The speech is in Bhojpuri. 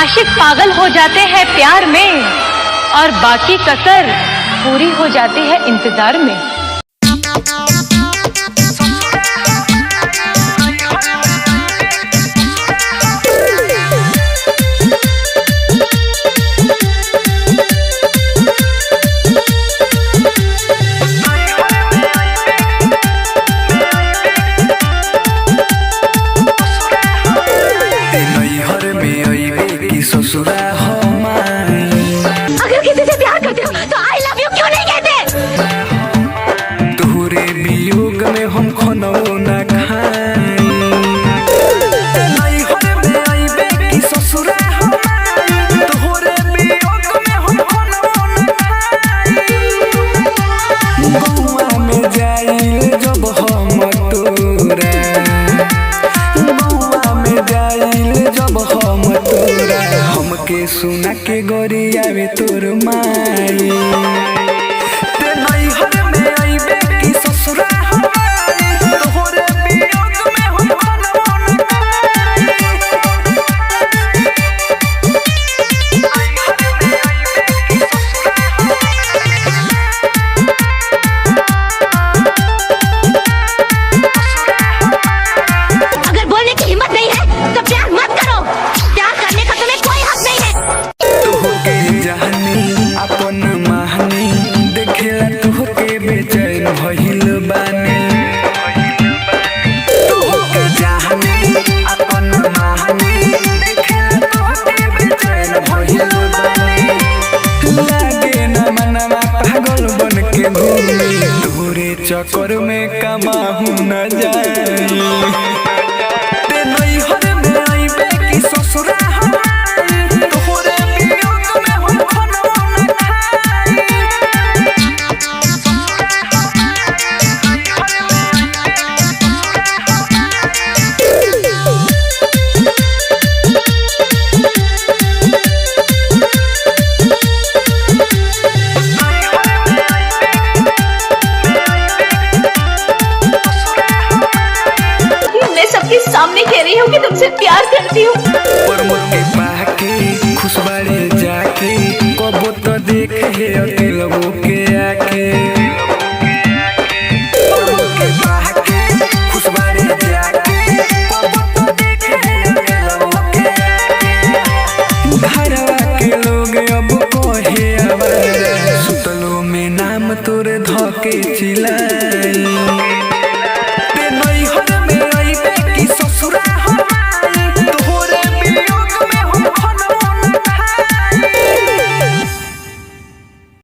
आशिक पागल हो जाते हैं प्यार में और बाकी कसर पूरी हो जाती है इंतजार में। ससुरा हो अगर किसी से प्यार करते हो तो आई लव यू क्यों नहीं कहते? तोहरे वियोग में हम खाना ना खाई। ससुरा हो तोहरे वियोग में हम खाना ना खाई। गौआ में जाइल जब हम तोरा, गौआ में जाइल जब हम तोरा, हमके सुना के गोरिया में तोर माई। ते नैहर में आइबे कि ससुरा हमारी, तोहरे वियोग में हम खाना ना खाई। अगर बोलने की हिम्मत नहीं है तो प्यार मत करो। प्यार करने का तुम्हें कोई हक नहीं है। तोहके जहानी अपन महानी देखेला तोहके बेचैन भइल बानी। तोहके जहानी अपन महानी देखेला तोहके बेचैन भइल बानी। लागे ना मनवा पागल बन के घूमी, तोहरे चक्कर में कमाहू न जाई। ते नैहर में आइबे कि ससुरा हमारी, तोहरे वियोग में हम खाना ना खाई। मैं सबके सामने कह रही हूँ कि तुमसे प्यार करती हूँ। पर मोके पाके खुशबारे जाके कबो तो देखे अकेलबो